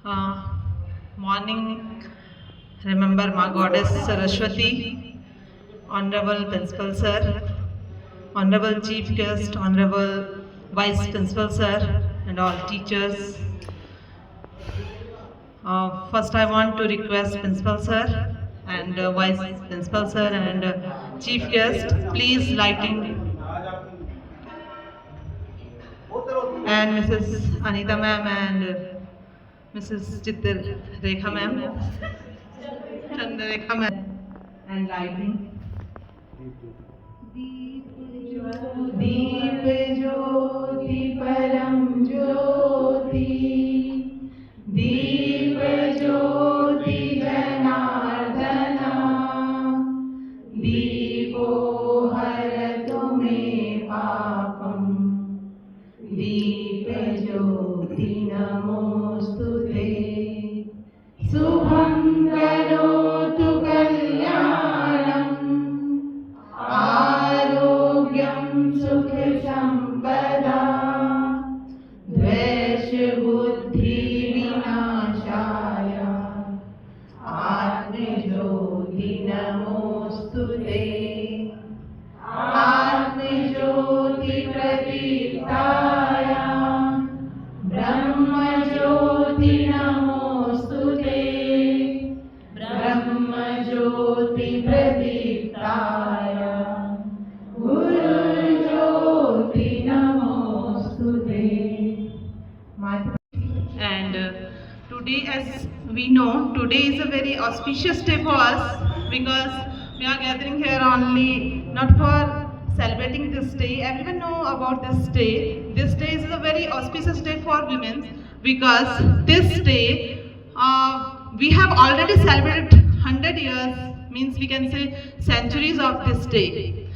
Morning, remember my goddess Saraswati, Honorable Principal Sir, Honorable Chief Guest, Honorable Vice Principal Sir, and all teachers. First, I want to request Principal Sir and Vice Principal Sir and Chief Guest, please lighting, and Mrs. Anita Ma'am and Mrs. Chittar Rekha Ma'am, Chandrarekha Ma'am, and lighting. दीप ज्योति परम ज्योति, दीप ज्योति जनार्दना, दीपो हरतु मे पापम, दीप ज्योति नमोस्तुते, शुभं करोतु कल्याणम्, आरोग्यं सुख संपदा, द्वेष बुद्धि विनाशाय, आत्मज्योति नमोस्तुते, आत्मज्योति प्रदीप्ताय, ब्रह्मज्योति नमोस्तुते, ब्रह्मज्योति प्रदीप्ताय, गुरुज्योति नमोस्तुते. And today, as we know, today is a very auspicious day for us because we are gathering here only not for celebrating this day. Everyone know about this day. This day is a very auspicious day for women because this day we have already celebrated 100 years, means we can say centuries of this day.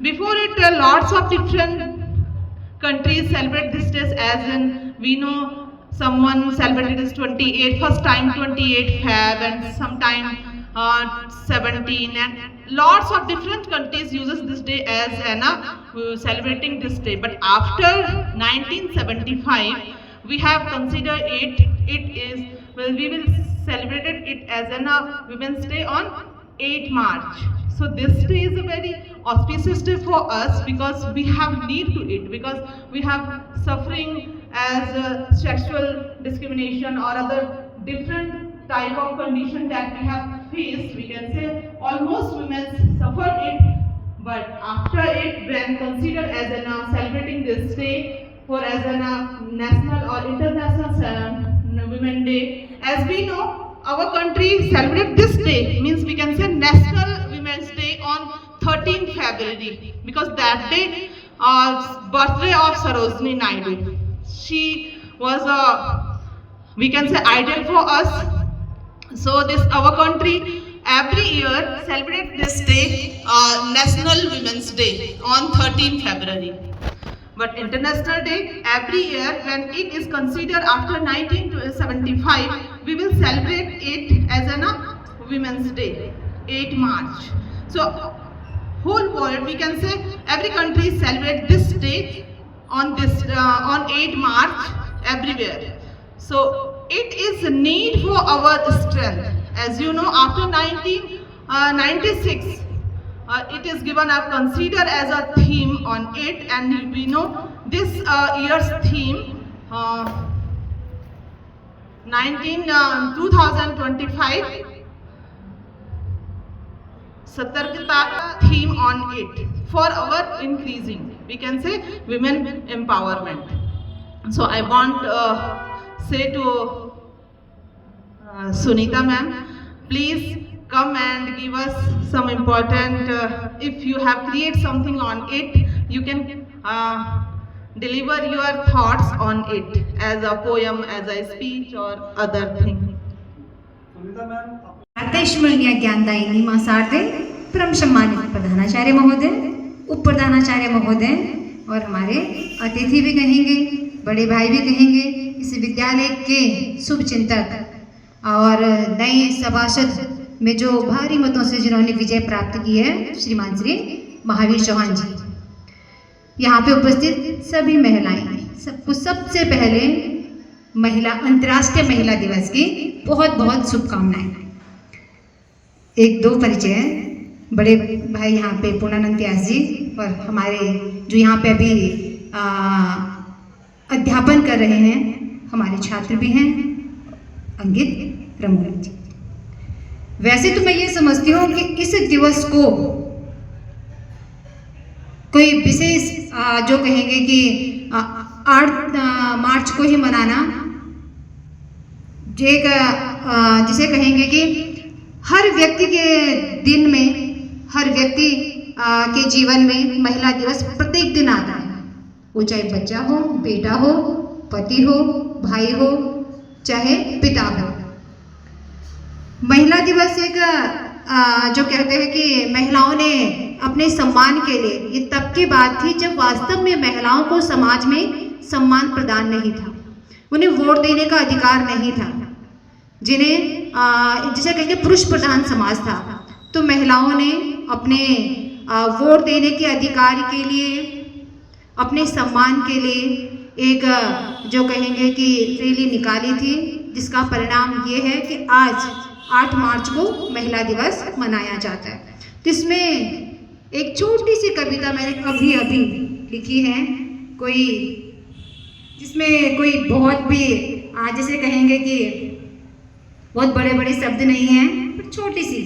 Before it, lots of different countries celebrate this day, as in we know someone celebrated this 28 first time 28 Feb and sometime 17, and lots of different countries uses this day as an celebrating this day. But after 1975 we have considered it is, well, we will celebrate it as an Women's Day on 8 March. So this day is a very auspicious day for us because we have need to it, because we have suffering as sexual discrimination or other different type of condition that we have faced. We can say almost women suffered it, but after it, when considered as an celebrating this day for as an national or international Women Day, as we know, our country celebrate this day, means we can say National Women's Day on 13th February, because that day birthday of Sarojini Naidu. She was a, we can say, idol for us. So this our country every year celebrate this day, National Women's Day on 13th February. But International Day every year, when it is considered after 1975, we will celebrate it as a Women's Day, 8 March. So whole world, we can say, every country celebrate this day on 8 March everywhere. So it is a need for our strength. As you know, after 1996, it is given up, considered as a theme on it, and we know this year's theme 2025 Satarkata theme on it for our increasing, we can say, women empowerment. So I want say to Sunita ma'am, please come and give us some important, if you have created something on it, you can deliver your thoughts on it as a poem, as a speech or other thing. स्मरणीय ज्ञानदायिनी मां सारदे, परम सम्मानित प्रधानाचार्य महोदय, उप प्रधानाचार्य महोदय और हमारे अतिथि भी कहेंगे, बड़े भाई भी कहेंगे, इस विद्यालय के शुभ चिंतक और नए सभासद में जो भारी मतों से जिन्होंने विजय प्राप्त की है, श्रीमान श्री महावीर चौहान जी, यहाँ पे उपस्थित सभी महिलाएं, सबको सबसे पहले अंतर्राष्ट्रीय महिला दिवस की बहुत बहुत शुभकामनाएं। एक दो परिचय हैं। बड़े भाई यहाँ पे पूर्णानंद व्यास जी और हमारे जो यहाँ पे अभी अध्यापन कर रहे हैं हमारे छात्र भी हैं, अंकित रमोली जी। वैसे तो मैं ये समझती हूँ कि इस दिवस को कोई विशेष जो कहेंगे कि 8 मार्च को ही मनाना, जिसे कहेंगे कि हर व्यक्ति के दिन में, हर व्यक्ति के जीवन में महिला दिवस प्रत्येक दिन आता है। वो चाहे बच्चा हो, बेटा हो, पति हो, भाई हो, चाहे पिता हो। महिला दिवस एक जो कहते हैं कि महिलाओं ने अपने सम्मान के लिए, ये तब की बात थी जब वास्तव में महिलाओं को समाज में सम्मान प्रदान नहीं था, उन्हें वोट देने का अधिकार नहीं था, जिन्हें जिसे कहेंगे पुरुष प्रधान समाज था। तो महिलाओं ने अपने वोट देने के अधिकार के लिए, अपने सम्मान के लिए एक जो कहेंगे कि रैली निकाली थी, जिसका परिणाम ये है कि आज 8 मार्च को महिला दिवस मनाया जाता है। तो इसमें एक छोटी सी कविता मैंने अभी अभी लिखी है, कोई जिसमें कोई बहुत भी जैसे कहेंगे कि बहुत बड़े बड़े शब्द नहीं हैं, पर छोटी सी।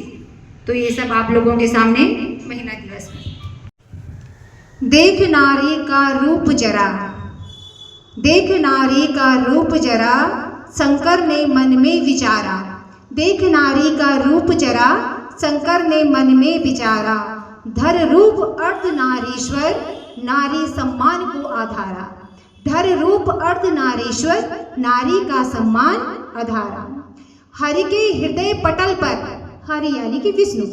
तो ये सब आप लोगों के सामने महिला दिवस में। देख नारी का रूप जरा, देख नारी का रूप जरा, शंकर ने मन में विचारा। देख नारी का रूप जरा, शंकर ने मन में विचारा। धर रूप अर्ध नारीश्वर, नारी सम्मान को आधारा। धर रूप अर्ध नारीश्वर, नारी का सम्मान आधारा। हरि के हृदय पटल पर, हरि यानी कि विष्णु,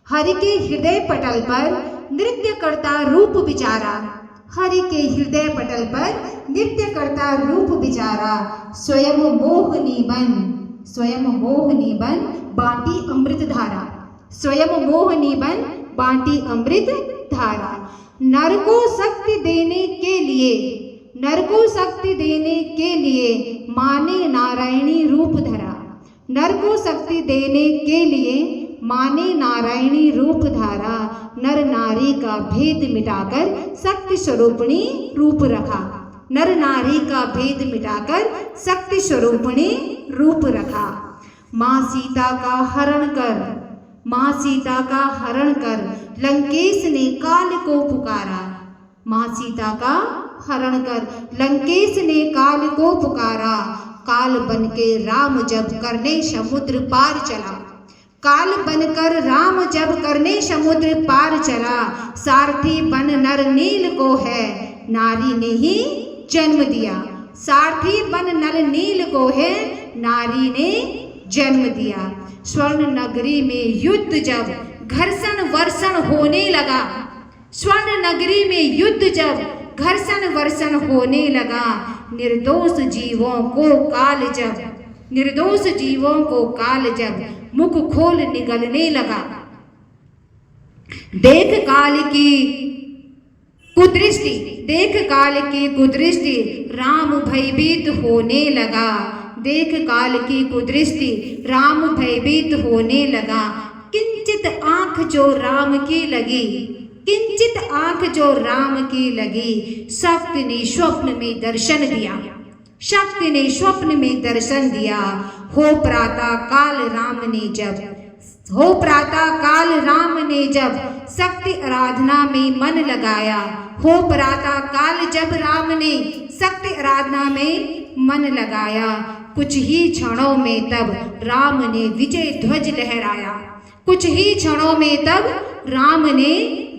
हरि के हृदय पटल पर नृत्य करता रूप विचारा। हरि के हृदय पटल पर नृत्य करता रूप विचारा। स्वयं मोहनी बन, स्वयं मोहनी बन, बाटी अमृत धारा। स्वयं मोहनी बन, बाटी अमृत धारा। नर को शक्ति देने के लिए, नर को शक्ति देने के लिए माने नारायणी रूप धरा। नर को शक्ति देने के लिए माने नारायणी रूप धारा। नर नारी का भेद मिटाकर शक्ति स्वरूपिणी रूप रखा। नर नारी का भेद मिटाकर शक्ति स्वरूपिणी रूप रखा। माँ सीता का हरण कर, माँ सीता का हरण कर, लंकेश ने काल को पुकारा। माँ सीता का हरण कर, लंकेश ने काल को पुकारा। काल बनके राम जब करने समुद्र पार चला। काल बनकर राम जब करने समुद्र पार चला। सारथी बन नर नील को है, नारी ने ही जन्म दिया। सारथी बन नर नील को है, नारी ने जन्म दिया। स्वर्ण नगरी में युद्ध जब घर्षण वर्षण होने लगा। स्वर्ण नगरी में युद्ध जब घर्षण वर्षण होने लगा। निर्दोष जीवों को काल जब, निर्दोष जीवों को काल जब मुख खोल निगलने लगा। देख काल की कुदृष्टि, देख काल की कुदृष्टि, राम भयभीत होने लगा। देख काल की कुदृष्टि, राम भयभीत होने लगा। किंचित आंख जो राम की लगी, किंचित आंख जो राम की लगी। शक्ति ने स्वप्न में दर्शन दिया, शक्ति ने स्वप्न में दर्शन दिया। हो प्रातः काल राम ने जब, हो प्रातः काल राम ने जब शक्ति आराधना में मन लगाया। हो प्रातः काल जब राम ने शक्ति आराधना में मन लगाया। कुछ ही क्षणों में तब राम ने विजय ध्वज लहराया। कुछ ही क्षणों में तब राम ने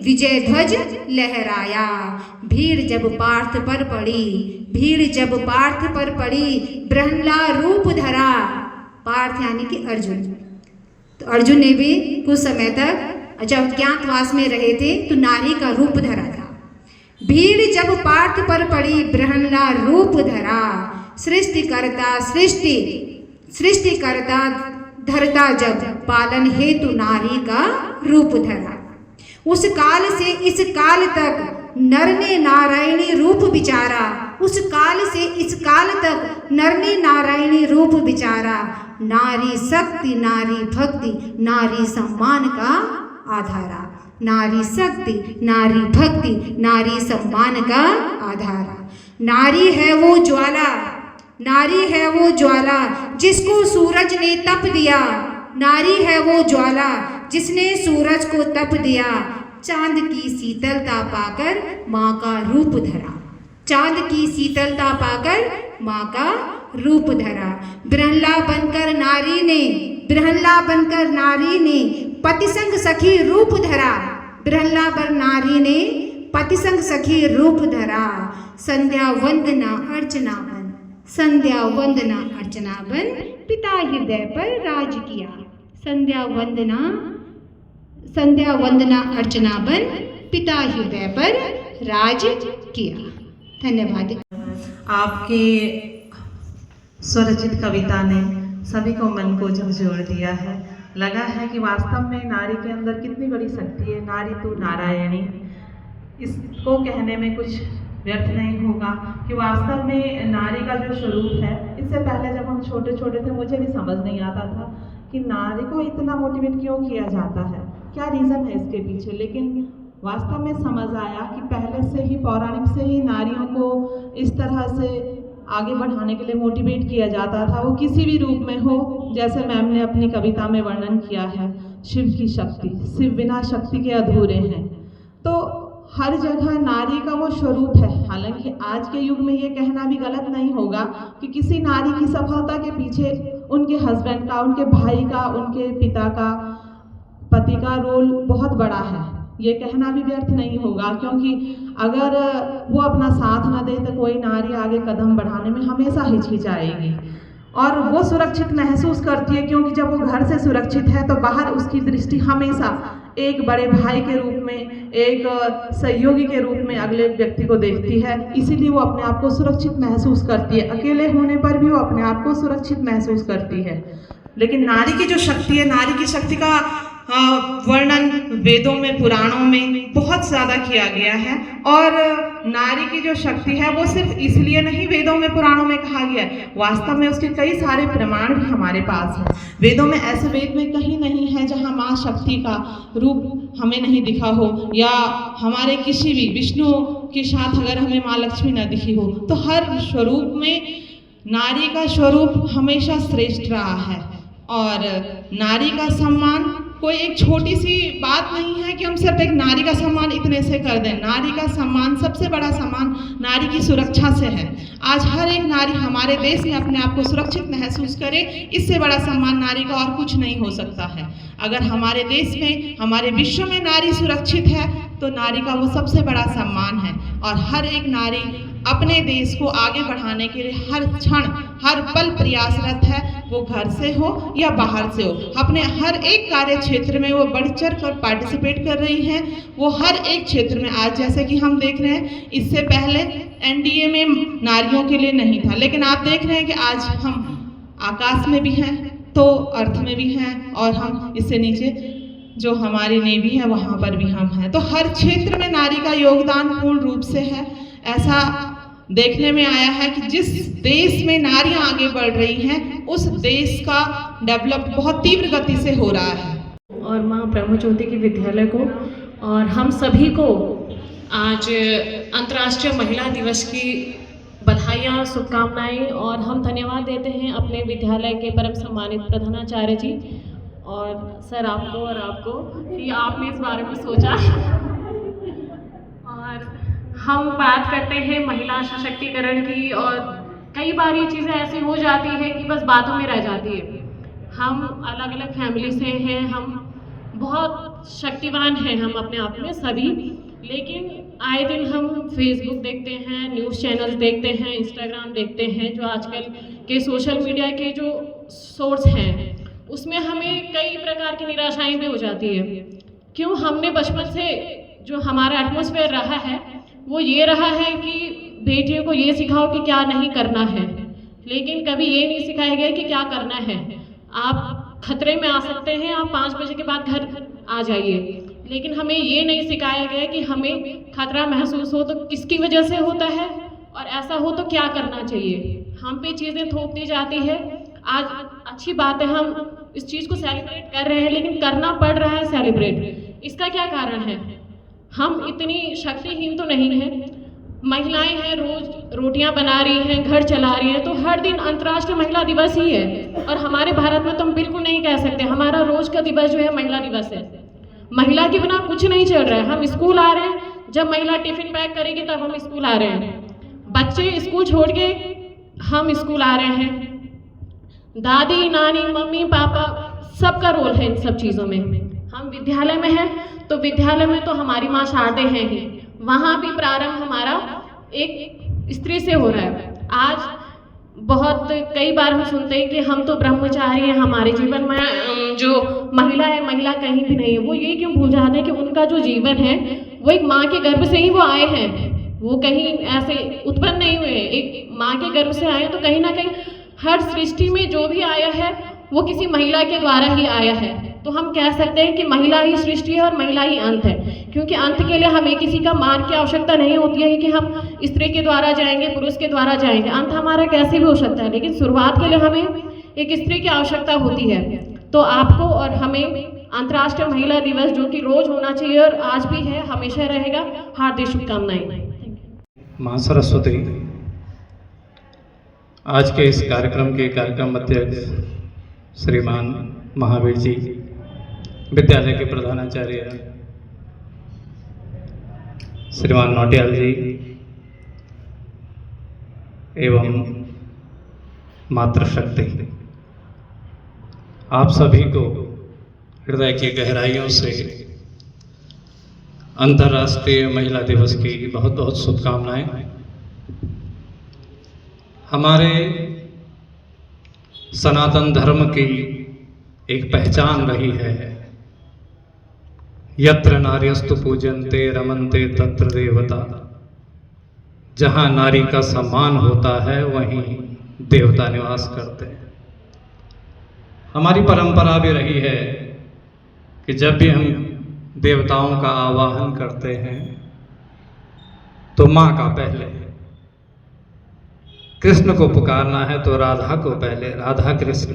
विजय ध्वज लहराया। भीड़ जब पार्थ पर पड़ी, भीड़ जब पार्थ पर पड़ी, ब्रह्मला रूप धरा। पार्थ यानी कि अर्जुन, तो अर्जुन ने भी कुछ समय तक जब अज्ञातवास में रहे थे तो नारी का रूप धरा था। भीड़ जब पार्थ पर पड़ी, ब्रह्मला रूप धरा। सृष्टिकर्ता सृष्टिकर्ता धरता जब, पालन हेतु नारी का रूप धरा। उस काल से इस काल तक नर ने नारायणी रूप विचारा। उस काल से इस काल तक नर ने नारायणी रूप विचारा। नारी शक्ति नारी भक्ति नारी सम्मान का आधारा। नारी शक्ति नारी भक्ति नारी सम्मान का आधारा। नारी है वो ज्वाला, नारी है वो ज्वाला जिसको सूरज ने तप दिया। नारी है वो ज्वाला जिसने सूरज को तप दिया। चांद की शीतलता पाकर माँ का रूप धरा। चांद की शीतलता पाकर माँ का रूप धरा। बिरहला बनकर नारी ने, बिरहला बनकर नारी ने पतिसंग सखी रूप धरा। बिरहला बन नारी ने पतिसंग सखी रूप धरा। संध्या वंदना अर्चना बन, संध्या वंदना अर्चना बन पिता हृदय पर राज किया। संध्या वंदना अर्चना बन पिता हृदय पर राज किया। धन्यवाद। आपके स्वरचित कविता ने सभी को मन को झकझोर दिया है। लगा है कि वास्तव में नारी के अंदर कितनी बड़ी शक्ति है। नारी तू नारायणी, इसको कहने में कुछ व्यर्थ नहीं होगा कि वास्तव में नारी का जो स्वरूप है, इससे पहले जब हम छोटे छोटे थे मुझे भी समझ नहीं आता था कि नारी को इतना मोटिवेट क्यों किया जाता है, क्या रीज़न है इसके पीछे। लेकिन वास्तव में समझ आया कि पहले से ही, पौराणिक से ही नारियों को इस तरह से आगे बढ़ाने के लिए मोटिवेट किया जाता था, वो किसी भी रूप में हो। जैसे मैम ने अपनी कविता में वर्णन किया है, शिव की शक्ति, शिव बिना शक्ति के अधूरे हैं। तो हर जगह नारी का वो स्वरूप है। हालांकि आज के युग में ये कहना भी गलत नहीं होगा कि किसी नारी की सफलता के पीछे उनके हस्बैंड का, उनके भाई का, उनके पिता का, पति का रोल बहुत बड़ा है। ये कहना भी व्यर्थ नहीं होगा, क्योंकि अगर वो अपना साथ ना दे तो कोई नारी आगे कदम बढ़ाने में हमेशा हिचकिचाएगी और वो सुरक्षित महसूस करती है, क्योंकि जब वो घर से सुरक्षित है तो बाहर उसकी दृष्टि हमेशा एक बड़े भाई के रूप में, एक सहयोगी के रूप में अगले व्यक्ति को देखती है। इसीलिए वो अपने आप को सुरक्षित महसूस करती है। अकेले होने पर भी वो अपने आप को सुरक्षित महसूस करती है। लेकिन नारी की जो शक्ति है, नारी की शक्ति का वर्णन वेदों में, पुराणों में बहुत ज़्यादा किया गया है। और नारी की जो शक्ति है वो सिर्फ इसलिए नहीं वेदों में, पुराणों में कहा गया है, वास्तव में उसके कई सारे प्रमाण भी हमारे पास हैं। वेदों में ऐसे वेद में कहीं नहीं है जहाँ माँ शक्ति का रूप हमें नहीं दिखा हो, या हमारे किसी भी विष्णु के साथ अगर हमें माँ लक्ष्मी न दिखी हो। तो हर स्वरूप में नारी का स्वरूप हमेशा श्रेष्ठ रहा है। और नारी का सम्मान कोई एक छोटी सी बात नहीं है कि हम सिर्फ एक नारी का सम्मान इतने से कर दें। नारी का सम्मान, सबसे बड़ा सम्मान नारी की सुरक्षा से है। आज हर एक नारी हमारे देश में अपने आप को सुरक्षित महसूस करे, इससे बड़ा सम्मान नारी का और कुछ नहीं हो सकता है। अगर हमारे देश में, हमारे विश्व में नारी सुरक्षित है तो नारी का वो सबसे बड़ा सम्मान है। और हर एक नारी अपने देश को आगे बढ़ाने के लिए हर क्षण, हर पल प्रयासरत है। वो घर से हो या बाहर से हो, अपने हर एक कार्य क्षेत्र में वो बढ़ चढ़ कर पार्टिसिपेट कर रही हैं। वो हर एक क्षेत्र में, आज जैसे कि हम देख रहे हैं, इससे पहले एनडीए में नारियों के लिए नहीं था, लेकिन आप देख रहे हैं कि आज हम आकाश में भी हैं तो अर्थ में भी हैं, और हम इससे नीचे जो हमारी नेवी है वहाँ पर भी हम हैं। तो हर क्षेत्र में नारी का योगदान पूर्ण रूप से है। ऐसा देखने में आया है कि जिस देश में नारियां आगे बढ़ रही हैं, उस देश का डेवलप बहुत तीव्र गति से हो रहा है। और माँ ब्रह्म ज्योति के विद्यालय को और हम सभी को आज अंतर्राष्ट्रीय महिला दिवस की बधाइयाँ, शुभकामनाएं, और हम धन्यवाद देते हैं अपने विद्यालय के परम सम्मानित प्रधानाचार्य जी और सर आपको और आपको कि आपने इस बारे में सोचा। और हम बात करते हैं महिला सशक्तिकरण की, और कई बार ये चीज़ें ऐसी हो जाती है कि बस बातों में रह जाती है। हम अलग अलग फैमिली से हैं, हम बहुत शक्तिवान हैं हम अपने आप में सभी, लेकिन आए दिन हम फेसबुक देखते हैं, न्यूज़ चैनल्स देखते हैं, इंस्टाग्राम देखते हैं, जो आजकल के सोशल मीडिया के जो सोर्स हैं उसमें हमें कई प्रकार की निराशाएं भी हो जाती है। क्यों? हमने बचपन से जो हमारा एटमॉस्फेयर रहा है वो ये रहा है कि बेटियों को ये सिखाओ कि क्या नहीं करना है, लेकिन कभी ये नहीं सिखाया गया कि क्या करना है। आप खतरे में आ सकते हैं, आप 5 बजे के बाद घर आ जाइए, लेकिन हमें ये नहीं सिखाया गया कि हमें खतरा महसूस हो तो किसकी वजह से होता है और ऐसा हो तो क्या करना चाहिए। हम पे चीज़ें थोप दी जाती है। आज अच्छी बात है, हम इस चीज़ को सेलिब्रेट कर रहे हैं, लेकिन करना पड़ रहा है सेलिब्रेट। इसका क्या कारण है? हम इतनी शक्तिहीन तो नहीं हैं। महिलाएं हैं, रोज रोटियां बना रही हैं, घर चला रही हैं, तो हर दिन अंतर्राष्ट्रीय महिला दिवस ही है। और हमारे भारत में तो हम बिल्कुल नहीं कह सकते, हमारा रोज का दिवस जो है महिला दिवस है। महिला के बिना कुछ नहीं चल रहा है। हम स्कूल आ रहे हैं, जब महिला टिफिन पैक करेगी तब हम स्कूल आ रहे हैं। बच्चे स्कूल छोड़ के हम स्कूल आ रहे हैं। दादी, नानी, मम्मी, पापा, सबका रोल है इन सब चीज़ों में। हम विद्यालय में हैं, तो विद्यालय में तो हमारी माँ शारदे हैं ही, वहाँ भी प्रारंभ हमारा एक स्त्री से हो रहा है। आज बहुत कई बार हम सुनते हैं कि हम तो ब्रह्मचारी हैं, हमारे जीवन में जो महिला है, महिला कहीं भी नहीं है। वो ये क्यों भूल जाते हैं कि उनका जो जीवन है वो एक माँ के गर्भ से ही वो आए हैं, वो कहीं ऐसे उत्पन्न नहीं हुए। एक माँ के गर्भ से आए, तो कहीं ना कहीं हर सृष्टि में जो भी आया है वो किसी महिला के द्वारा ही आया है। तो हम कह सकते हैं कि महिला ही सृष्टि है और महिला ही अंत है, क्योंकि अंत के लिए हमें किसी का मान की आवश्यकता नहीं होती है कि हम स्त्री के द्वारा जाएंगे, पुरुष के द्वारा जाएंगे। अंत हमारा कैसे भी हो सकता है, लेकिन शुरुआत के लिए हमें एक स्त्री की आवश्यकता होती है। तो आपको और हमें अंतर्राष्ट्रीय महिला दिवस, जो कि रोज होना चाहिए और आज भी है, हमेशा रहेगा, हार्दिक शुभकामनाएं। माँ सरस्वती, आज के इस कार्यक्रम के कार्यक्रम अध्यक्ष श्रीमान महावीर जी, विद्यालय के प्रधानाचार्य श्रीमान नौटियाल जी एवं मातृशक्ति, आप सभी को हृदय की गहराइयों से अंतर्राष्ट्रीय महिला दिवस की बहुत बहुत शुभकामनाएं। हमारे सनातन धर्म की एक पहचान रही है, यत्र नार्यस्तु पूजन्ते रमन्ते तत्र देवता। जहाँ नारी का सम्मान होता है वहीं देवता निवास करते हैं। हमारी परंपरा भी रही है कि जब भी हम देवताओं का आवाहन करते हैं तो माँ का पहले, कृष्ण को पुकारना है तो राधा को पहले, राधा कृष्ण,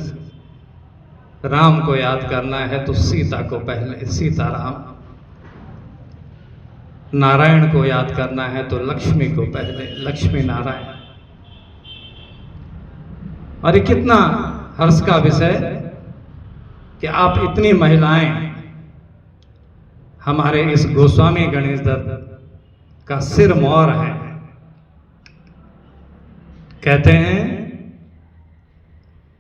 राम को याद करना है तो सीता को पहले, सीता राम, नारायण को याद करना है तो लक्ष्मी को पहले, लक्ष्मी नारायण। और ये कितना हर्ष का विषय कि आप इतनी महिलाएं हमारे इस गोस्वामी गणेश दत्त का सिर मोहर है। कहते हैं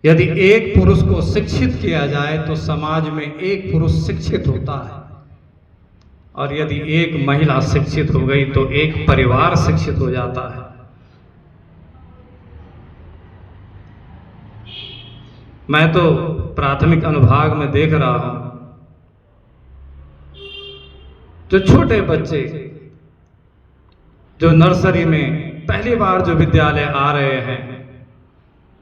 यदि एक पुरुष को शिक्षित किया जाए तो समाज में एक पुरुष शिक्षित होता है, और यदि एक महिला शिक्षित हो गई तो एक परिवार शिक्षित हो जाता है। मैं तो प्राथमिक अनुभाग में देख रहा हूं, जो छोटे बच्चे जो नर्सरी में पहली बार जो विद्यालय आ रहे हैं,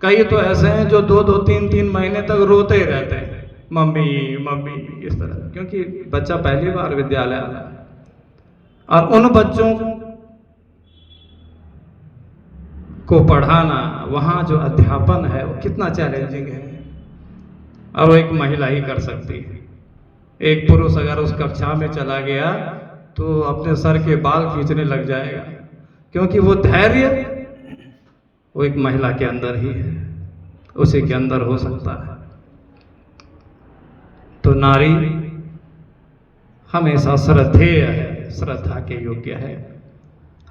कई तो ऐसे हैं जो 2-2, 3-3 महीने तक रोते ही रहते हैं, मम्मी मम्मी, इस तरह, क्योंकि बच्चा पहली बार विद्यालय आ रहा है। और उन बच्चों को पढ़ाना, वहाँ जो अध्यापन है वो कितना चैलेंजिंग है, और वो एक महिला ही कर सकती है। एक पुरुष अगर उस कक्षा में चला गया तो अपने सर के बाल खींचने लग जाएगा, क्योंकि वो धैर्य वो एक महिला के अंदर ही है, उसी के अंदर हो सकता है। तो नारी हमेशा श्रद्धेय है, श्रद्धा के योग्य है।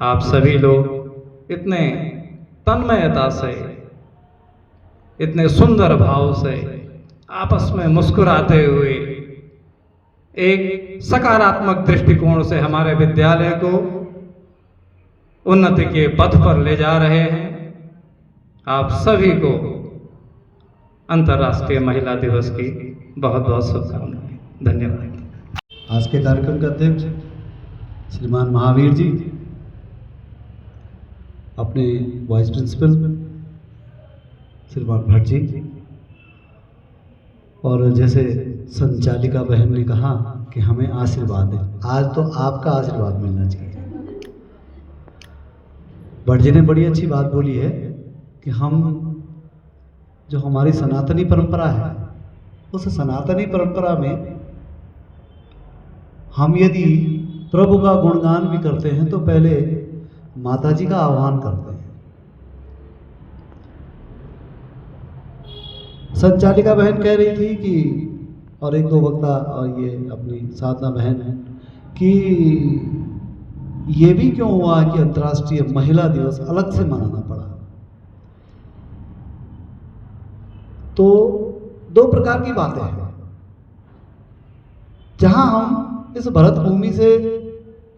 आप सभी लोग इतने तन्मयता से, इतने सुंदर भाव से आपस में मुस्कुराते हुए एक सकारात्मक दृष्टिकोण से हमारे विद्यालय को उन्नति के पथ पर ले जा रहे हैं। आप सभी को अंतर्राष्ट्रीय महिला दिवस की बहुत बहुत शुभकामनाएं। धन्यवाद। आज के कार्यक्रम के अध्यक्ष श्रीमान महावीर जी, अपने वाइस प्रिंसिपल श्रीमान भट्ट जी, और जैसे संचालिका बहन ने कहा कि हमें आशीर्वाद है, आज तो आपका आशीर्वाद मिलना चाहिए। भट्ट जी ने बड़ी अच्छी बात बोली है कि हम जो हमारी सनातनी परंपरा है, उस सनातनी परंपरा में हम यदि प्रभु का गुणगान भी करते हैं तो पहले माता जी का आह्वान करते हैं। संचालिका बहन कह रही थी कि, और एक दो वक्ता और ये अपनी साधना बहन है, कि ये भी क्यों हुआ कि अंतर्राष्ट्रीय महिला दिवस अलग से मनाना पड़ा। तो दो प्रकार की बातें हैं। जहां हम इस भरत भूमि से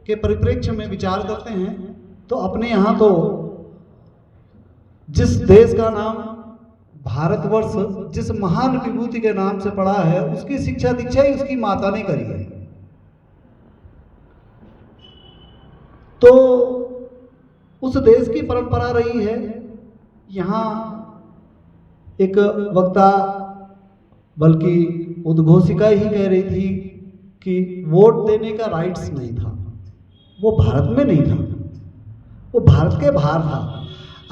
के परिप्रेक्ष्य में विचार करते हैं तो अपने यहाँ तो जिस देश का नाम भारतवर्ष जिस महान विभूति के नाम से पड़ा है, उसकी शिक्षा दीक्षा ही उसकी माता ने करी है। तो उस देश की परंपरा रही है। यहाँ एक वक्ता बल्कि उद्घोषिका ही कह रही थी कि वोट देने का राइट्स नहीं था, वो भारत में नहीं था, वो भारत के बाहर था।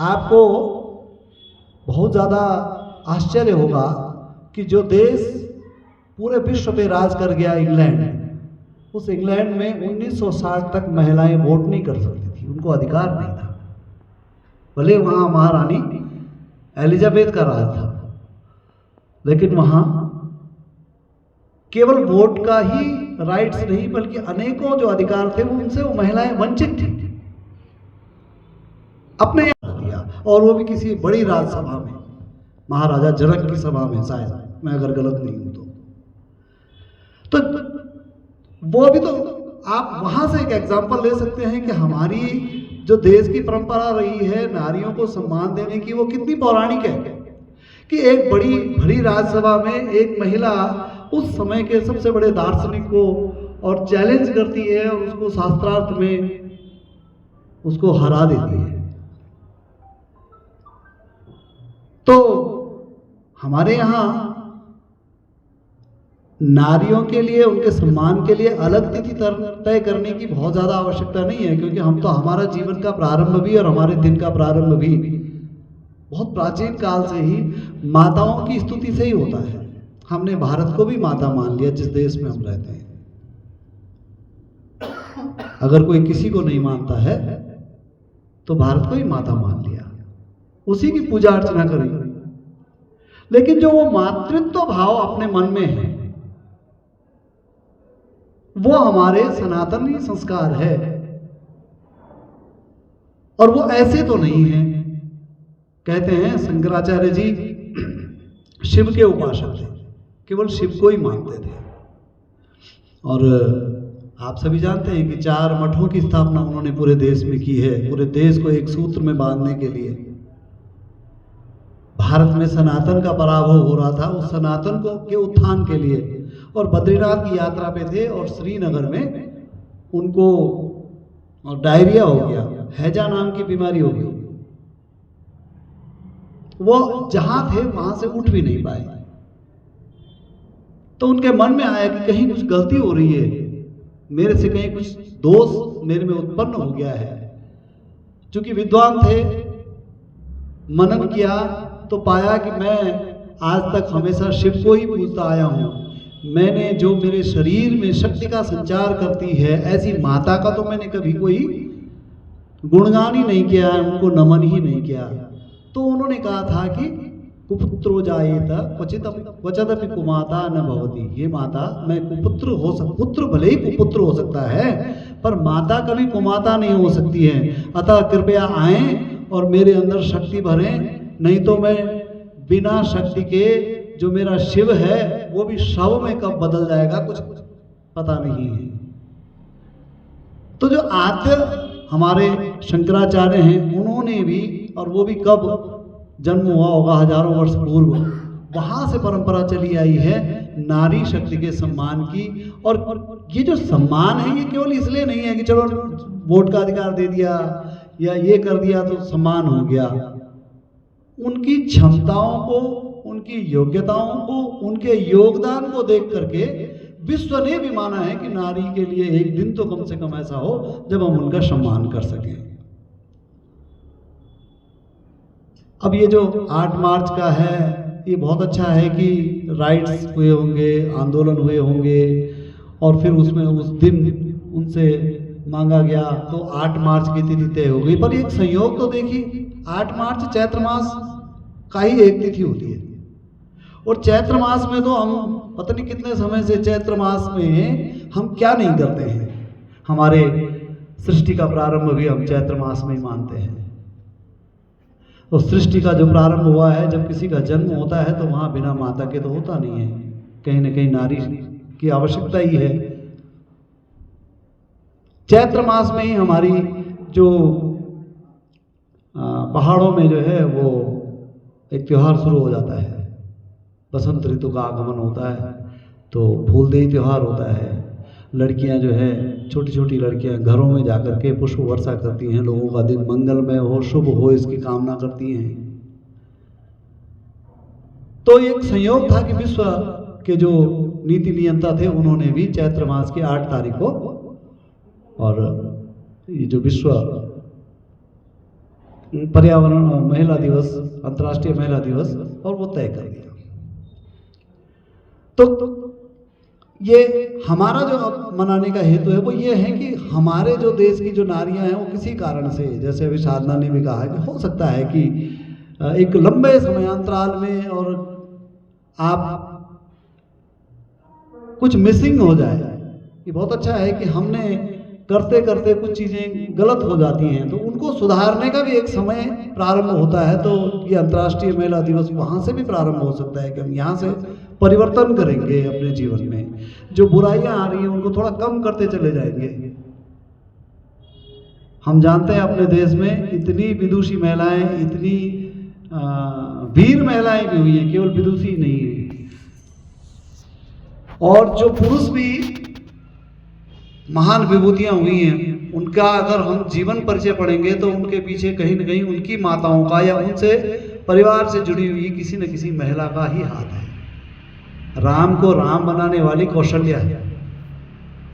आपको बहुत ज़्यादा आश्चर्य होगा कि जो देश पूरे विश्व पे राज कर गया, इंग्लैंड, उस इंग्लैंड में 1960 तक महिलाएं वोट नहीं कर सकती थी, उनको अधिकार नहीं था। भले वहाँ महारानी एलिजाबेथ का राज था, लेकिन वहाँ केवल वोट का ही राइट्स नहीं बल्कि अनेकों जो अधिकार थे उनसे वो महिलाएं वंचित थी। अपने यहाँ दिया, और वो भी किसी बड़ी राजसभा में, महाराजा जनक की सभा में, शायद मैं अगर गलत नहीं हूं तो वो भी तो आप वहां से एक एग्जाम्पल ले सकते हैं कि हमारी जो देश की परंपरा रही है नारियों को सम्मान देने की, वो कितनी पौराणिक है कि एक बड़ी भरी राज्यसभा में एक महिला उस समय के सबसे बड़े दार्शनिक को और चैलेंज करती है और उसको शास्त्रार्थ में उसको हरा देती है। तो हमारे यहाँ नारियों के लिए, उनके सम्मान के लिए अलग तिथि तय करने की बहुत ज़्यादा आवश्यकता नहीं है, क्योंकि हम तो हमारा जीवन का प्रारंभ भी और हमारे दिन का प्रारंभ भी बहुत प्राचीन काल से ही माताओं की स्तुति से ही होता है। हमने भारत को भी माता मान लिया जिस देश में हम रहते हैं। अगर कोई किसी को नहीं मानता है तो भारत को ही माता मान लिया, उसी की पूजा अर्चना करें। लेकिन जो वो मातृत्व भाव अपने मन में है, वो हमारे सनातनी संस्कार है, और वो ऐसे तो नहीं है। कहते हैं शंकराचार्य जी शिव के उपासक थे, केवल शिव को ही मानते थे। और आप सभी जानते हैं कि 4 मठों की स्थापना उन्होंने पूरे देश में की है, पूरे देश को एक सूत्र में बांधने के लिए। भारत में सनातन का पराभव हो रहा था, उस सनातन को के उत्थान के लिए, और बद्रीनाथ की यात्रा पे थे और श्रीनगर में उनको डायरिया हो गया, हैजा नाम की बीमारी हो गई। वो जहां थे वहां से उठ भी नहीं पाए। तो उनके मन में आया कि कहीं कुछ गलती हो रही है, मेरे से कहीं कुछ दोष मेरे में उत्पन्न हो गया है। चूंकि विद्वान थे, मनन किया तो पाया कि मैं आज तक हमेशा शिव को ही पूजता आया हूँ। मैंने जो मेरे शरीर में शक्ति का संचार करती है, ऐसी माता का तो मैंने कभी कोई गुणगान ही नहीं किया, उनको नमन ही नहीं किया। तो उन्होंने कहा था कि कुपुत्रो जायेत क्वचिदपि कुमाता न भवति। हे माता, मैं कुपुत्र हो पुत्र भले ही कुपुत्र हो सकता है, पर माता कभी कुमाता नहीं हो सकती है। अतः कृपया आएं और मेरे अंदर शक्ति भरें, नहीं तो मैं बिना शक्ति के जो मेरा शिव है वो भी शव में कब बदल जाएगा कुछ पता नहीं है। तो जो आद्य हमारे शंकराचार्य हैं, उन्होंने भी, और वो भी कब जन्म हुआ होगा, हजारों वर्ष पूर्व, वहां से परंपरा चली आई है नारी शक्ति के सम्मान की। और ये जो सम्मान है ये केवल इसलिए नहीं है कि चलो वोट का अधिकार दे दिया या ये कर दिया तो सम्मान हो गया। उनकी क्षमताओं को, उनकी योग्यताओं को, उनके योगदान को देख करके विश्व ने भी माना है कि नारी के लिए एक दिन तो कम से कम ऐसा हो जब हम उनका सम्मान कर सकें। अब ये जो 8 मार्च का है, ये बहुत अच्छा है कि राइट्स हुए होंगे, आंदोलन हुए होंगे, और फिर उसमें उस दिन उनसे मांगा गया तो 8 मार्च की तिथि तय हो गई। पर एक संयोग तो देखिए, 8 मार्च चैत्र मास का ही एक तिथि होती है, और चैत्र मास में तो हम पता नहीं कितने समय से चैत्र मास में हम क्या नहीं करते हैं। हमारे सृष्टि का प्रारंभ भी हम चैत्र मास में ही मानते हैं। तो सृष्टि का जो प्रारंभ हुआ है, जब किसी का जन्म होता है तो वहाँ बिना माता के तो होता नहीं है, कहीं ना कहीं नारी की आवश्यकता ही है। चैत्र मास में ही हमारी जो पहाड़ों में जो है वो एक त्योहार शुरू हो जाता है, बसंत ऋतु का आगमन होता है, तो फूलदेई त्योहार होता है। लड़कियां जो है, छोटी छोटी लड़कियां घरों में जाकर के पुष्प वर्षा करती हैं, लोगों का दिन मंगलमय हो, शुभ हो, इसकी कामना करती हैं। तो एक संयोग था कि विश्व के जो नीति नियंता थे उन्होंने भी चैत्र मास की 8 तारीख को, और ये जो विश्व पर्यावरण महिला दिवस, अंतर्राष्ट्रीय महिला दिवस, और वो तय कर दिया। तो ये हमारा जो मनाने का हेतु है वो ये है कि हमारे जो देश की जो नारियां हैं वो किसी कारण से, जैसे अभी साधना ने भी कहा कि हो सकता है कि एक लंबे समयांतराल में और आप कुछ मिसिंग हो जाए। ये बहुत अच्छा है कि हमने करते करते कुछ चीज़ें गलत हो जाती हैं, तो उनको सुधारने का भी एक समय प्रारंभ होता है। तो ये अंतर्राष्ट्रीय महिला दिवस वहाँ से भी प्रारंभ हो सकता है कि हम यहाँ से परिवर्तन करेंगे अपने जीवन में, जो बुराइयां आ रही हैं उनको थोड़ा कम करते चले जाएंगे। हम जानते हैं अपने देश में इतनी विदुषी महिलाएं, इतनी वीर महिलाएं भी हुई हैं, केवल विदुषी नहीं है, और जो पुरुष भी महान विभूतियां हुई हैं, उनका अगर हम जीवन परिचय पढ़ेंगे तो उनके पीछे कहीं न कहीं उनकी माताओं का या उनसे परिवार से जुड़ी हुई किसी न किसी महिला का ही हाथ है। राम को राम बनाने वाली कौशल्या है।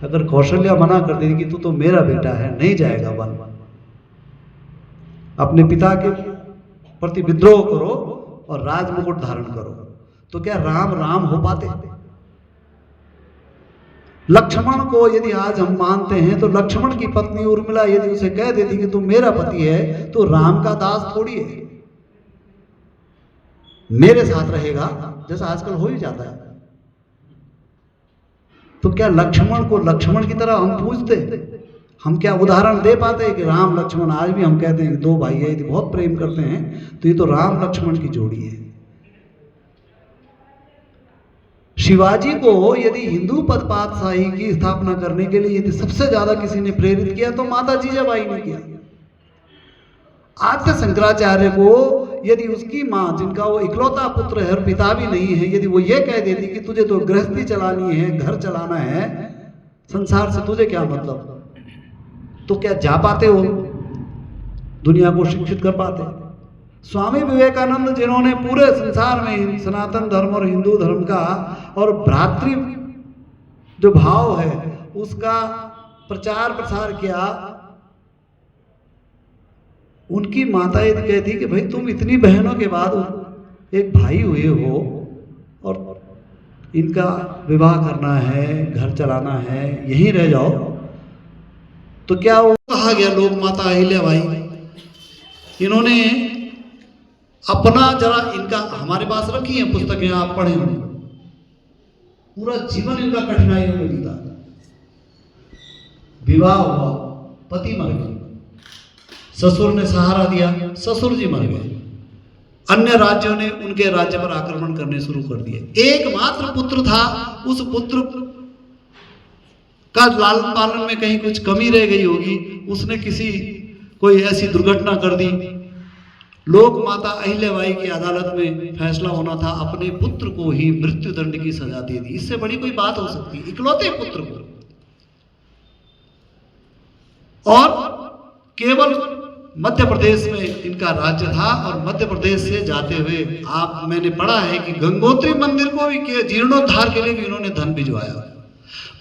अगर कौशल्या मना कर देगी कि तू तो मेरा बेटा है, नहीं जाएगा वन, अपने पिता के प्रति विद्रोह करो और राजमुकुट धारण करो, तो क्या राम राम हो पाते? लक्ष्मण को यदि आज हम मानते हैं तो लक्ष्मण की पत्नी उर्मिला यदि उसे कह देती कि तू मेरा पति है, तो राम का दास थोड़ी है, मेरे साथ रहेगा, जैसा आजकल हो ही जाता है। तो क्या लक्ष्मण को लक्ष्मण की तरह हम पूजते? हम क्या उदाहरण दे पाते हैं कि राम लक्ष्मण? आज भी हम कहते हैं कि 2 भाई है, यदि बहुत प्रेम करते हैं तो ये तो राम लक्ष्मण की जोड़ी है। शिवाजी को यदि हिंदू पदपातशाही की स्थापना करने के लिए यदि सबसे ज्यादा किसी ने प्रेरित किया तो माता जीजाबाई ने किया। आद्य शंकराचार्य को यदि उसकी माँ, जिनका वो इकलौता पुत्र है और पिता भी नहीं है, यदि वो ये कह देती कि तुझे तो गृहस्थी चलानी है, घर चलाना है, संसार से तुझे क्या मतलब, तो क्या जा पाते हो दुनिया को शिक्षित कर पाते? स्वामी विवेकानंद, जिन्होंने पूरे संसार में सनातन धर्म और हिंदू धर्म का और भ्रातृ जो भाव है उसका प्रचार प्रसार किया, उनकी माता यदि कहती कि भाई तुम इतनी बहनों के बाद एक भाई हुए हो और इनका विवाह करना है, घर चलाना है, यहीं रह जाओ, तो क्या वो कहा गया लोग माता अहिल्याबाई, इन्होंने अपना जरा, इनका हमारे पास रखी है पुस्तकें, आप पढ़े होंगे, पूरा जीवन इनका कठिनाइयों में बीता। विवाह हुआ, पति मर गए, ससुर ने सहारा दिया, ससुर जी मर गए, अन्य राज्यों ने उनके राज्य पर आक्रमण करने शुरू कर दिए। एकमात्र पुत्र था, उस पुत्र का लालन पालन में कहीं कुछ कमी रह गई होगी, उसने कोई ऐसी दुर्घटना कर दी, लोक माता अहिल्याबाई की अदालत में फैसला होना था, अपने पुत्र को ही मृत्यु दंड की सजा दे दी। इससे बड़ी कोई बात हो सकती? इकलौते पुत्र को, और केवल मध्य प्रदेश में इनका राज्य था, और मध्य प्रदेश से जाते हुए मैंने पढ़ा है कि गंगोत्री मंदिर को भी जीर्णोद्धार के लिए भी इन्होंने धन भिजवाया।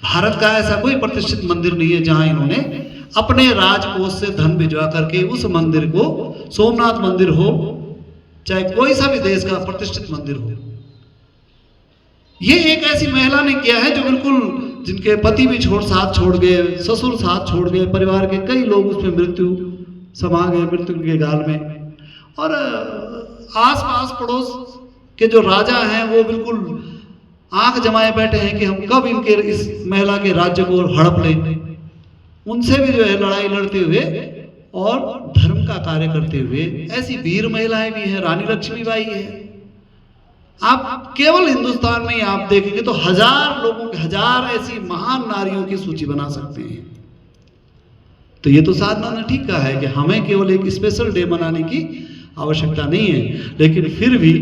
भारत का ऐसा कोई प्रतिष्ठित मंदिर नहीं है जहां इन्होंने अपने राजकोष से धन भिजवा करके उस मंदिर को, सोमनाथ मंदिर हो चाहे कोई सा भी देश का प्रतिष्ठित मंदिर हो। ये एक ऐसी महिला ने किया है जो बिल्कुल, जिनके पति भी साथ छोड़ गए, ससुर साथ छोड़ गए, परिवार के कई लोग उसमें मृत्यु समा गए मृत्यु के गाल में, और आस-पास पड़ोस के जो राजा हैं वो बिल्कुल आंख जमाए बैठे हैं कि हम कब इनके इस महिला के राज्य को हड़प लें। उनसे भी जो है लड़ाई लड़ते हुए और धर्म का कार्य करते हुए ऐसी वीर महिलाएं भी हैं। रानी लक्ष्मीबाई है। आप केवल हिंदुस्तान में ही आप देखेंगे तो 1000 लोगों के 1000 ऐसी महान नारियों की सूची बना सकते हैं। तो ये तो साधना ने ठीक कहा है कि हमें केवल एक स्पेशल डे मनाने की आवश्यकता नहीं है, लेकिन फिर भी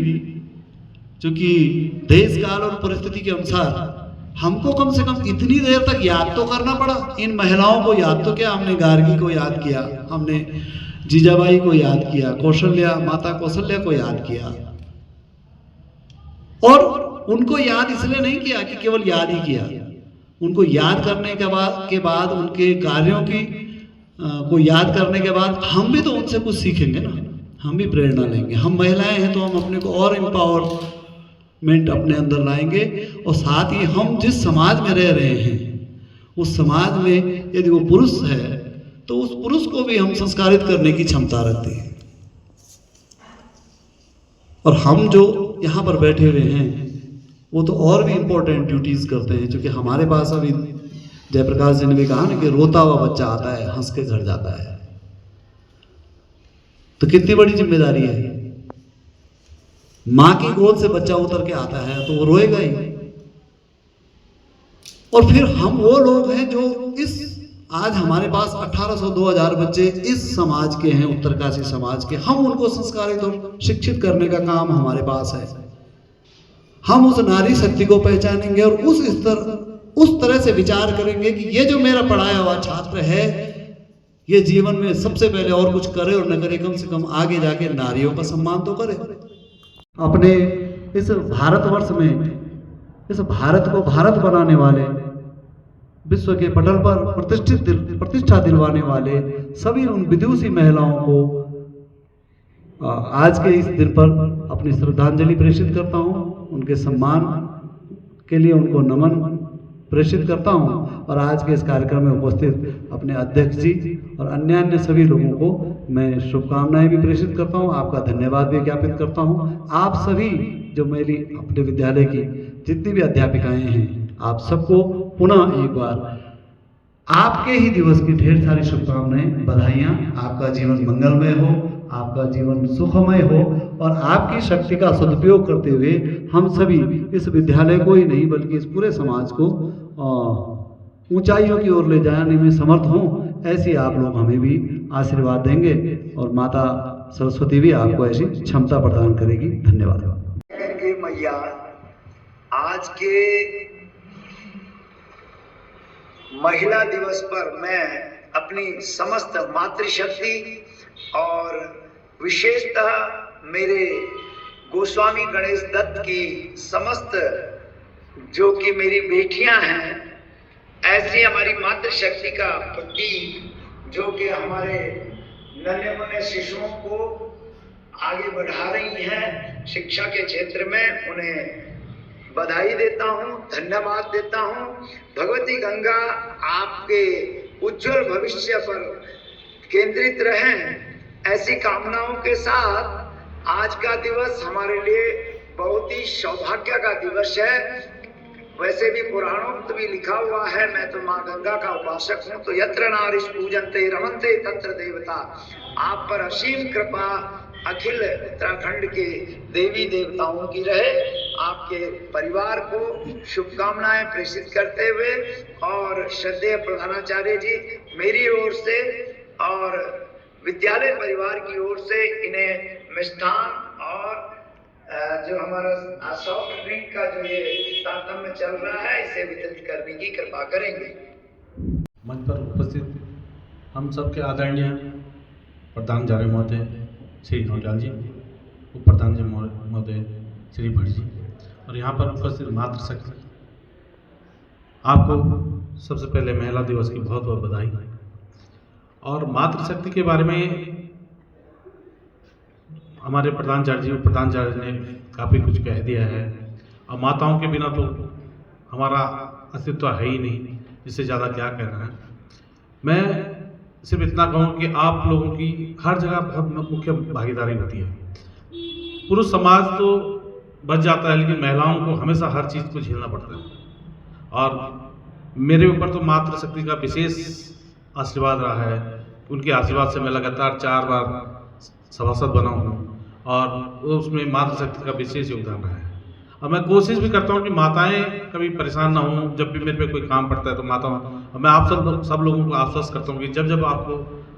चूंकि देश काल और परिस्थिति के अनुसार हमको कम से कम इतनी देर तक याद तो करना पड़ा। इन महिलाओं को याद तो क्या, हमने गार्गी को याद किया, हमने जीजाबाई को याद किया, कौशल्या, माता कौशल्या को याद किया, और उनको याद इसलिए नहीं किया कि केवल याद ही किया। उनको याद करने के बाद उनके कार्यों को याद करने के बाद हम भी तो उनसे कुछ सीखेंगे ना, हम भी प्रेरणा लेंगे। हम महिलाएं हैं तो हम अपने को और एम्पावरमेंट अपने अंदर लाएंगे, और साथ ही हम जिस समाज में रह रहे हैं उस समाज में यदि वो पुरुष है तो उस पुरुष को भी हम संस्कारित करने की क्षमता रखते हैं। और हम जो यहाँ पर बैठे हुए हैं वो तो और भी इम्पोर्टेंट ड्यूटीज करते हैं, क्योंकि हमारे पास अभी जयप्रकाश जी ने भी कहा ना कि रोता हुआ बच्चा आता है, हंस के घर जाता है। तो कितनी बड़ी जिम्मेदारी है। माँ की गोद से बच्चा उतर के आता है तो वो रोएगा ही। और फिर हम वो लोग हैं जो आज हमारे पास 1800-2000 बच्चे इस समाज के हैं, उत्तरकाशी समाज के। हम उनको संस्कारित और शिक्षित करने का काम हमारे पास है। हम उस नारी शक्ति को पहचानेंगे और उस तरह से विचार करेंगे कि ये जो मेरा पढ़ाया हुआ छात्र है ये जीवन में सबसे पहले और कुछ करे और न करे, कम से कम आगे जाके नारियों का सम्मान तो करे। अपने इस भारतवर्ष में, इस भारत को भारत बनाने वाले, विश्व के पटल पर प्रतिष्ठा दिलवाने वाले सभी उन विदुषी महिलाओं को आज के इस दिन पर अपनी श्रद्धांजलि प्रेषित करता हूँ। उनके सम्मान के लिए उनको नमन प्रेषित करता हूँ, और आज के इस कार्यक्रम में उपस्थित अपने अध्यक्ष जी और अन्य सभी लोगों को मैं शुभकामनाएं भी प्रेषित करता हूँ। आपका धन्यवाद भी ज्ञापित करता हूँ। आप सभी जो मेरी अपने विद्यालय की जितनी भी अध्यापिकाएं हैं, आप सबको पुनः एक बार आपके ही दिवस की ढेर सारी शुभकामनाएं, बधाइयाँ। आपका जीवन मंगलमय हो, आपका जीवन सुखमय हो, और आपकी शक्ति का सदुपयोग करते हुए हम सभी इस विद्यालय को ही नहीं बल्कि इस पूरे समाज को ऊंचाइयों की ओर ले जाने में समर्थ हों। ऐसी आप लोग हमें भी आशीर्वाद देंगे और माता सरस्वती भी आपको ऐसी क्षमता प्रदान करेगी। धन्यवाद। मैया, आज के महिला दिवस पर मैं अपनी समस्त मातृशक्ति और विशेषतः मेरे गोस्वामी गणेश दत्त की समस्त जो कि मेरी बेटियां हैं, ऐसी हमारी मातृशक्ति का प्रतीक जो कि हमारे नन्हे मुन्ने शिशुओं को आगे बढ़ा रही हैं शिक्षा के क्षेत्र में, उन्हें बधाई देता हूँ, धन्यवाद देता हूँ। भगवती गंगा आपके उज्जवल भविष्य पर केंद्रित रहें, ऐसी कामनाओं के साथ आज का दिवस हमारे लिए बहुत ही सौभाग्य का दिवस है। वैसे भी पुराणों भी लिखा हुआ है, मैं तो माँ गंगा का उपासक हूँ, तो यत्र नारीश पूजन्ते रमन्ते तत्र देवता। आप पर असीम कृपा अखिल उत्तराखंड के देवी देवताओं की रहे। आपके परिवार को शुभकामनाएं प्रेषित करते हुए और श्रद्धेय प्रधानाचार्य जी मेरी ओर से और विद्यालय परिवार की ओर से इन्हें मिष्ठान और जो हमारा सॉफ्ट ड्रिंक का जो ये तारतम्य चल रहा है इसे वितरित करने की कृपा करेंगे। मंच पर उपस्थित हम सबके आदरणीय प्रधानाचार्य महोदय श्री नौटियाल जी, उप प्रधान जी महोदय श्री भट्ट जी, और यहाँ पर उपस्थित मातृशक्ति, आपको सबसे पहले महिला दिवस की बहुत बहुत बधाई। और मातृशक्ति के बारे में हमारे प्रधानाचार्य जी प्रधानाचार्य ने काफ़ी कुछ कह दिया है। और माताओं के बिना तो हमारा अस्तित्व है ही नहीं, इससे ज़्यादा क्या कहना है। मैं सिर्फ इतना कहूँ कि आप लोगों की हर जगह बहुत मुख्य भागीदारी होती है। पुरुष समाज तो बच जाता है, लेकिन महिलाओं को हमेशा हर चीज़ को झेलना पड़ता है। और मेरे ऊपर तो मातृशक्ति का विशेष आशीर्वाद रहा है। उनके आशीर्वाद से मैं लगातार 4 बार सभासद बना हूँ और उसमें मातृशक्ति का विशेष योगदान रहा है। और मैं कोशिश भी करता हूँ कि माताएं कभी परेशान ना हों। जब भी मेरे पे कोई काम पड़ता है तो माताओं, और मैं आप सब लोगों को आश्वस्त करता हूँ कि जब जब आपको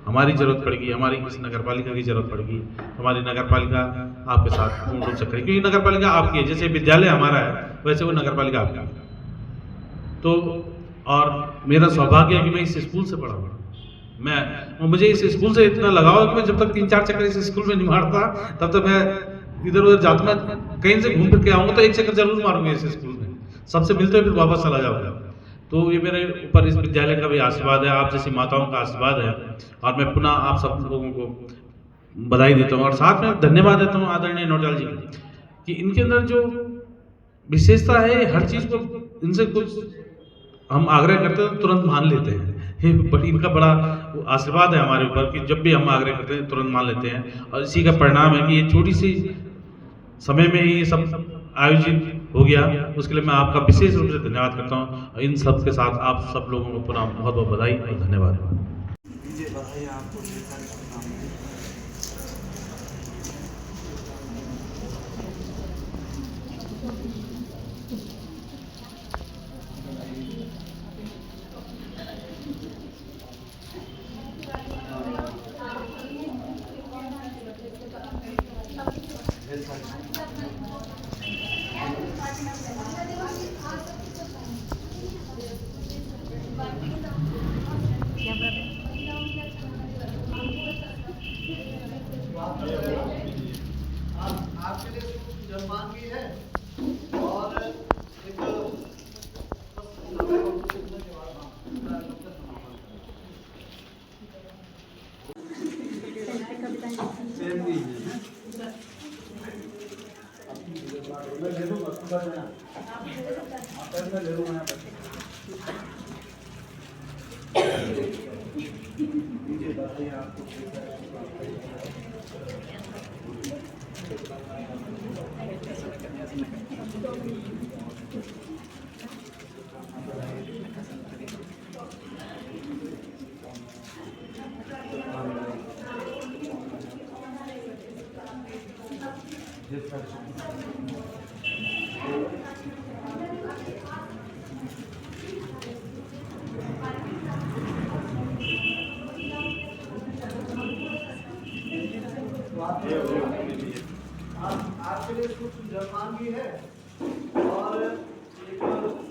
हमारी ज़रूरत पड़ेगी, हमारी किसी नगरपालिका की ज़रूरत पड़ेगी, हमारी नगरपालिका आपके साथ पूर्ण रूप से खड़ी, क्योंकि नगरपालिका आपकी है। जैसे विद्यालय हमारा है, वैसे वो नगरपालिका आपकी है। तो और मेरा सौभाग्य है कि मैं इस स्कूल से पढ़ा हूँ। मुझे इस स्कूल से इतना लगाव है कि मैं जब तक 3-4 चक्कर इस स्कूल में नहीं मारता, तब तक मैं इधर उधर जाता। मैं कहीं से घूम फिर के आऊँगा तो 1 चक्कर जरूर मारूंगा इस स्कूल में, सबसे मिलते फिर वापस चला जाऊँगा। तो ये मेरे ऊपर इस विद्यालय का भी आशीर्वाद है, आप जैसी माताओं का आशीर्वाद है। और मैं पुनः आप सब लोगों को बधाई देता हूँ और साथ में धन्यवाद देता हूँ आदरणीय नौटियाल जी कि इनके अंदर जो विशेषता है, हर चीज़ को इनसे कुछ हम आग्रह करते हैं तो तुरंत मान लेते हैं। ये बड़ी इनका बड़ा आशीर्वाद है हमारे ऊपर कि जब भी हम आग्रह करते हैं तुरंत मान लेते हैं। और इसी का परिणाम है कि ये छोटी सी समय में ही ये सब आयोजित हो गया। उसके लिए मैं आपका विशेष रूप से धन्यवाद करता हूँ। और इन सब के साथ आप सब लोगों को पुनः बहुत बहुत बधाई और धन्यवाद। आपके लिए कुछ जन्मांगी है और एक आपके लिए कुछ जन्मांगी है और एक